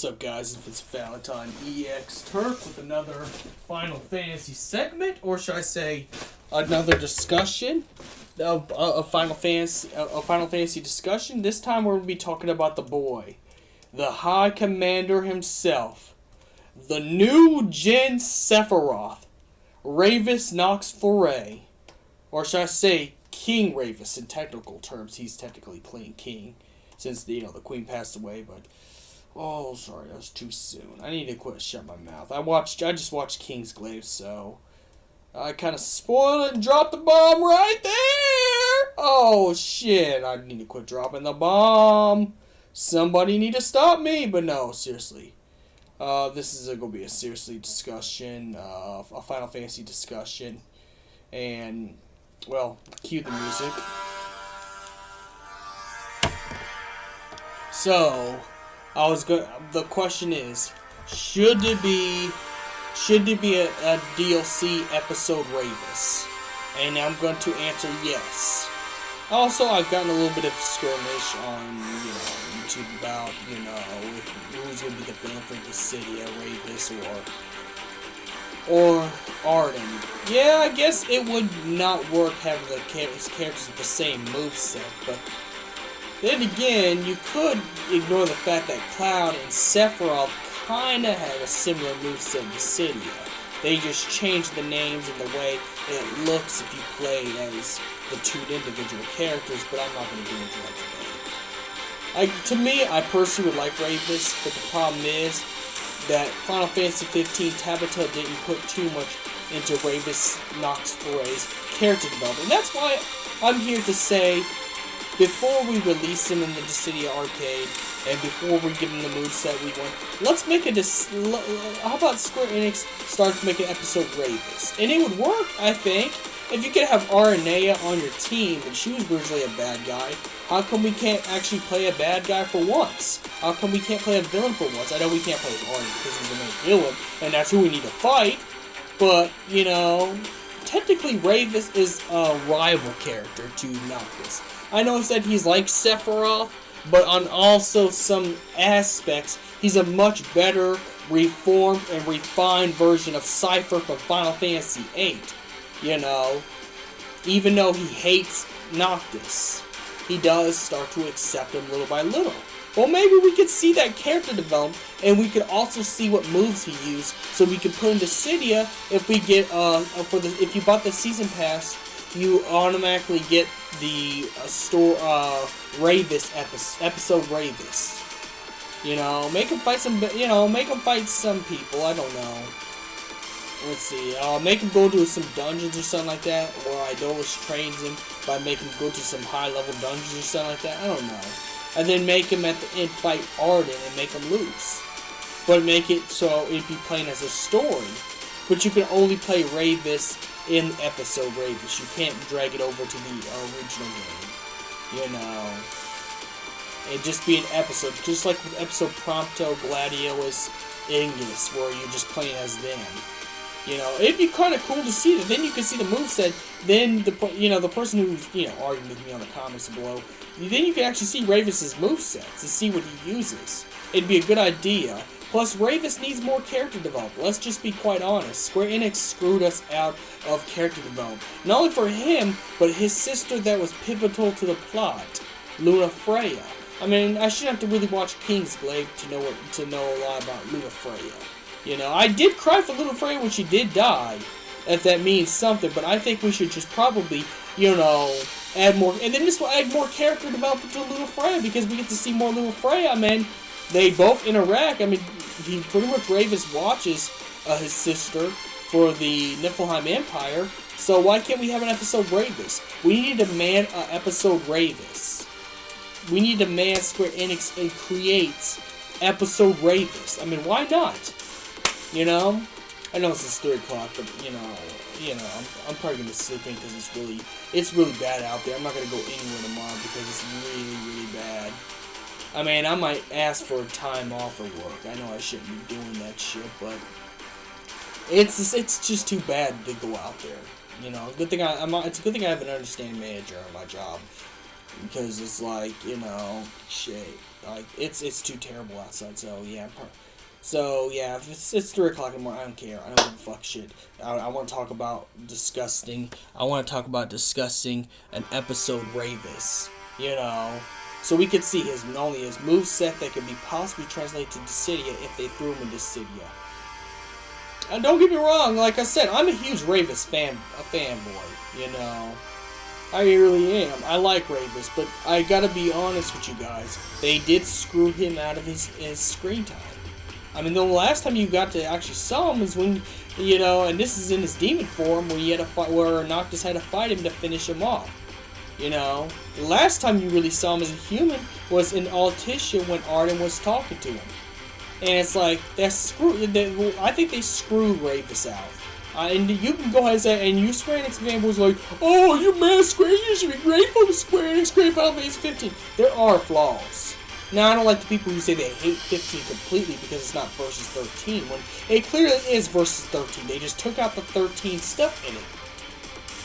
What's up, guys? If it's Valentine EX Turk with another Final Fantasy segment, or should I say, another discussion of Final Fantasy discussion. This time we're gonna be talking about the boy, the High Commander himself, the new Gen Sephiroth, Ravus Nox Fluret, or should I say, King Ravus in technical terms. He's technically playing King, since the Queen passed away, but. Oh, sorry, that was too soon. I need to quit shut my mouth. I just watched Kingsglaive, so I kind of spoiled it and dropped the bomb right there. Oh shit! I need to quit dropping the bomb. Somebody need to stop me. But no, seriously, this is gonna be a seriously discussion, a Final Fantasy discussion, and well, cue the music. So. The question is, should there be a DLC episode Ravus? And I'm going to answer yes. Also, I've gotten a little bit of skirmish on YouTube about who's going to be the villain for Dissidia, Ravus or Arden. Yeah, I guess it would not work having the characters with the same moveset, but. Then again, you could ignore the fact that Cloud and Sephiroth kinda have a similar moveset to Dissidia. They just changed the names and the way it looks if you play as the two individual characters, but I'm not going to get into that today. To me, I personally would like Ravus, but the problem is that Final Fantasy 15 Tabata didn't put too much into Ravus Nox Fluret's character development. And that's why I'm here to say, before we release him in the Dissidia arcade, and before we give him the moveset we want, let's make how about Square Enix starts making episode Ravus? And it would work, I think, if you could have Aranea on your team, and she was originally a bad guy. How come we can't actually play a bad guy for once? How come we can't play a villain for once? I know we can't play as Arden because he's the main villain, and that's who we need to fight, but, technically Ravus is a rival character to Noctis. I know I said he's like Sephiroth, but on also some aspects, he's a much better, reformed, and refined version of Cypher from Final Fantasy VIII. Even though he hates Noctis, he does start to accept him little by little. Well, maybe we could see that character develop, and we could also see what moves he used, so we could put him to Dissidia if we get if you bought the season pass. You automatically get the Ravus episode Ravus. Make him fight some. Make him fight some people. I don't know. Let's see. Make him go to some dungeons or something like that, or Idolus trains him by making him go to some high-level dungeons or something like that. I don't know. And then make him at the end fight Arden and make him lose. But make it so it'd be playing as a story. But you can only play Ravus in episode Ravus. You can't drag it over to the original game. It'd just be an episode, just like with episode Prompto, Gladiolus, Ingus, where you're just playing as them. It'd be kind of cool to see that. Then you can see the moveset. Then the person who's arguing with me on the comments below. Then you can actually see Ravus's movesets to see what he uses. It'd be a good idea. Plus, Ravus needs more character development. Let's just be quite honest. Square Enix screwed us out of character development. Not only for him, but his sister that was pivotal to the plot, Luna Freya. I mean, I shouldn't have to really watch Kingsglaive to know a lot about Luna Freya. I did cry for Luna Freya when she did die, if that means something. But I think we should just probably, add more, and then this will add more character development to Luna Freya because we get to see more Luna Freya. Man, they both interact. I mean, he pretty much Ravus watches his sister for the Niflheim Empire. So why can't we have an episode Ravus? We need to man episode Ravus. We need to man Square Enix and create episode Ravus. I mean, why not? I know it's 3 o'clock, but I'm probably gonna be sleeping because it's really bad out there. I'm not gonna go anywhere tomorrow because it's really, really bad. I mean, I might ask for time off of work. I know I shouldn't be doing that shit, but it's just too bad to go out there. It's a good thing I have an understanding manager on my job, because it's like, shit. Like, it's too terrible outside. So yeah. So yeah, if it's 3 o'clock in the morning, I don't care. I don't give a fuck shit. I want to talk about disgusting. I want to talk about discussing an episode Ravus. You know, so we could see his moveset that could be possibly translated to Dissidia if they threw him in Dissidia. And don't get me wrong, like I said, I'm a huge Ravus fanboy. You know, I really am. I like Ravus, but I gotta be honest with you guys. They did screw him out of his screen time. I mean, the last time you got to actually saw him was when, you know, and this is in his demon form, where he had where Noctis had to fight him to finish him off. You know, the last time you really saw him as a human was in Altissia when Arden was talking to him. And it's like, that's screwed. I think they screwed Ravus out. And you can go ahead and say, and you Square Enix fanboys like, oh, you mad Square, you should be grateful to Square Enix, great Final Fantasy 15. There are flaws. Now, I don't like the people who say they hate 15 completely because it's not Versus 13, when it clearly is Versus 13. They just took out the 13 stuff in it.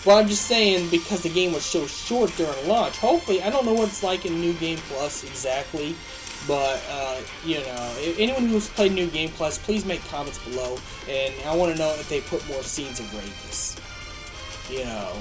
But I'm just saying, because the game was so short during launch, hopefully, I don't know what it's like in New Game Plus exactly, but, you know, if anyone who's played New Game Plus, please make comments below, and I want to know if they put more scenes of Ravus. You know.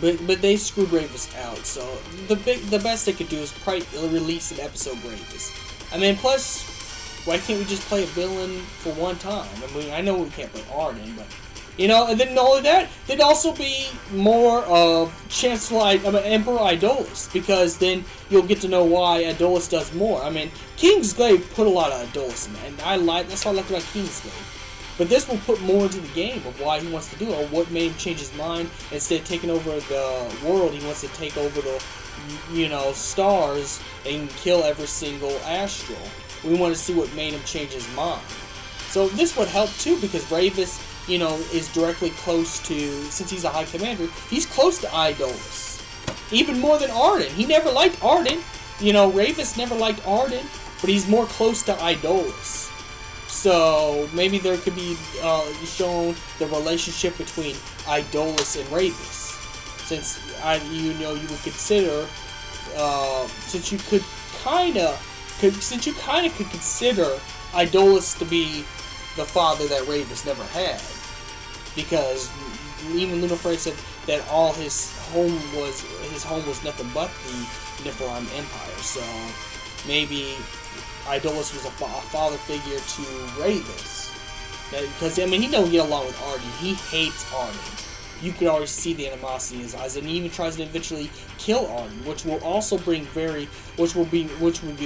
But they screwed Ravus out, so the best they could do is probably release an episode Ravus. I mean, plus, why can't we just play a villain for one time? I mean, I know we can't play Arden, but, you know, and then not only that, there'd also be more of Emperor Idolus, because then you'll get to know why Idolus does more. I mean, Kingsglaive put a lot of Idolus in it, and that's what I like about Kingsglaive. But this will put more into the game of why he wants to do it, or what made him change his mind. Instead of taking over the world, he wants to take over the, you know, stars and kill every single astral. We want to see what made him change his mind. So this would help too, because Ravus, you know, is directly close to, since he's a high commander, he's close to Idolus. Even more than Arden. He never liked Arden. You know, Ravus never liked Arden, but he's more close to Idolus. So maybe there could be shown the relationship between Idolus and Ravus, since you would consider since you kind of could consider Idolus to be the father that Ravus never had, because even Lunafred said that all his home was nothing but the Niflheim Empire. So maybe Idolus was a father figure to Ravus. Because, I mean, he don't get along with Arden. He hates Arden. You could already see the animosity in his eyes, and he even tries to eventually kill Arden, which will also which would be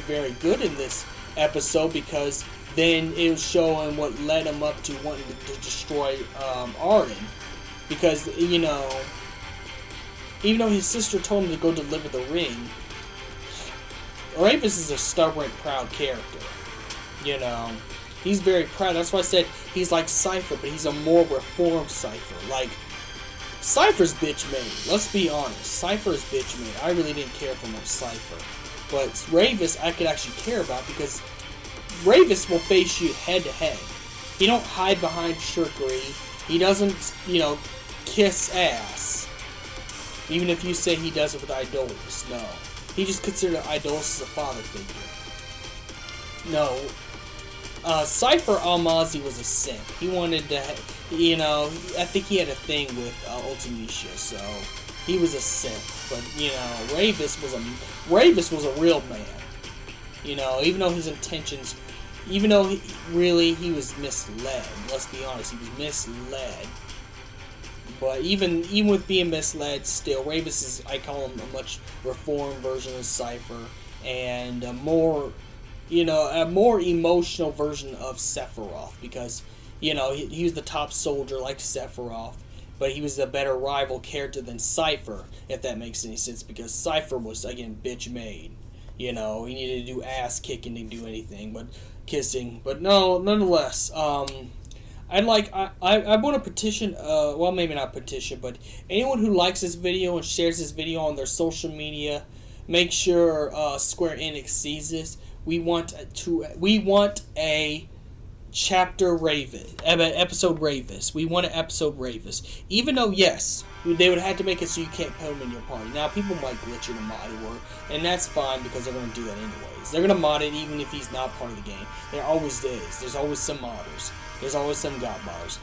very good in this episode, because then it will show him what led him up to wanting to destroy Arden. Because, you know, even though his sister told him to go deliver the ring, Ravus is a stubborn, proud character. You know, he's very proud. That's why I said he's like Cypher, but he's a more reformed Cypher. Like, Cypher's bitch made. Let's be honest. Cypher is bitch made. I really didn't care for much Cypher. But Ravus, I could actually care about, because Ravus will face you head to head. He don't hide behind trickery. He doesn't, you know, kiss ass. Even if you say he does it with Idolus. No. He just considered Idolus as a father figure. No. Cypher Almazi was a simp. He wanted to, you know, I think he had a thing with Ultimecia, so he was a simp. But, you know, Ravus was a real man. You know, even though his intentions, even though he was misled. Let's be honest, he was misled. But even with being misled, still, Ravus is, I call him a much reformed version of Cypher, and a more emotional version of Sephiroth, because, you know, he was the top soldier like Sephiroth, but he was a better rival character than Cypher, if that makes any sense, because Cypher was, again, bitch made. You know, he needed to do ass kicking to do anything, but kissing. But no, nonetheless, I want to petition, well, maybe not petition, but anyone who likes this video and shares this video on their social media, make sure Square Enix sees this. We want a episode Ravus. We want an episode Ravus. Even though, yes, they would have to make it so you can't put him in your party. Now, people might glitch in a mod war, and that's fine because they're going to do that anyways. They're going to mod it even if he's not part of the game. There always is. There's always some modders. There's always some god modders.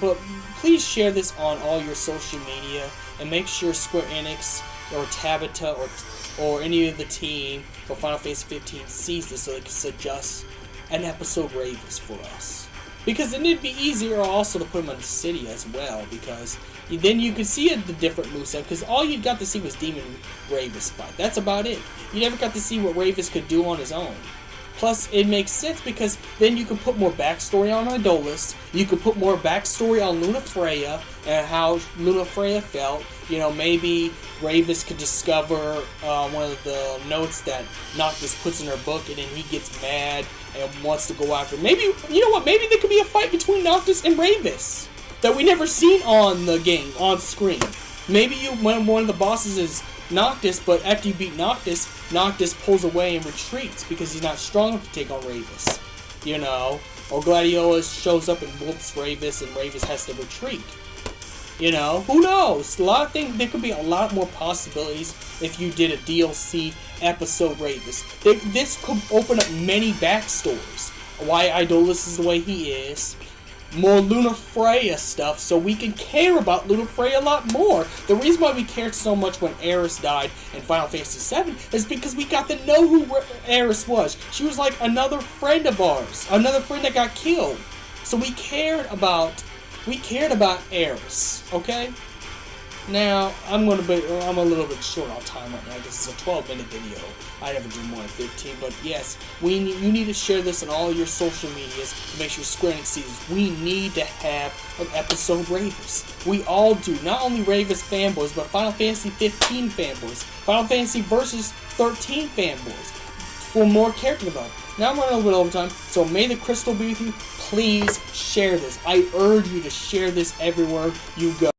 But please share this on all your social media, and make sure Square Enix or Tabata or any of the team for Final Fantasy 15 sees this so they can suggest an episode Ravus for us. Because then it'd be easier also to put him on the city as well, because then you can see the different moveset, because all you got to see was Demon Ravus fight. That's about it. You never got to see what Ravus could do on his own. Plus, it makes sense because then you can put more backstory on Idolus. You can put more backstory on Lunafreya and how Lunafreya felt. You know, maybe Ravus could discover one of the notes that Noctis puts in her book, and then he gets mad and wants to go after. Maybe, you know what? Maybe there could be a fight between Noctis and Ravus that we never seen on the game, on screen. Maybe when one of the bosses is Noctis, but after you beat Noctis, Noctis pulls away and retreats because he's not strong enough to take on Ravus. You know, or Gladiolus shows up and whoops Ravus, and Ravus has to retreat. You know, who knows? A lot of things. There could be a lot more possibilities if you did a DLC episode Ravus. This could open up many backstories. Why Idolus is the way he is. More Lunafreya stuff, so we can care about Lunafreya a lot more. The reason why we cared so much when Aeris died in Final Fantasy VII is because we got to know who Aeris was. She was like another friend of ours, another friend that got killed. So we cared about Aeris, okay? Now, I'm a little bit short on time right now. This is a 12-minute video. I never do more than 15, but yes, you need to share this on all your social medias to make sure Square Enix sees we need to have an episode Ravus. We all do, not only Ravus fanboys, but Final Fantasy 15 fanboys, Final Fantasy Versus 13 fanboys, for more character development. Now I'm running a little bit over time, so may the crystal be with you. Please share this. I urge you to share this everywhere you go.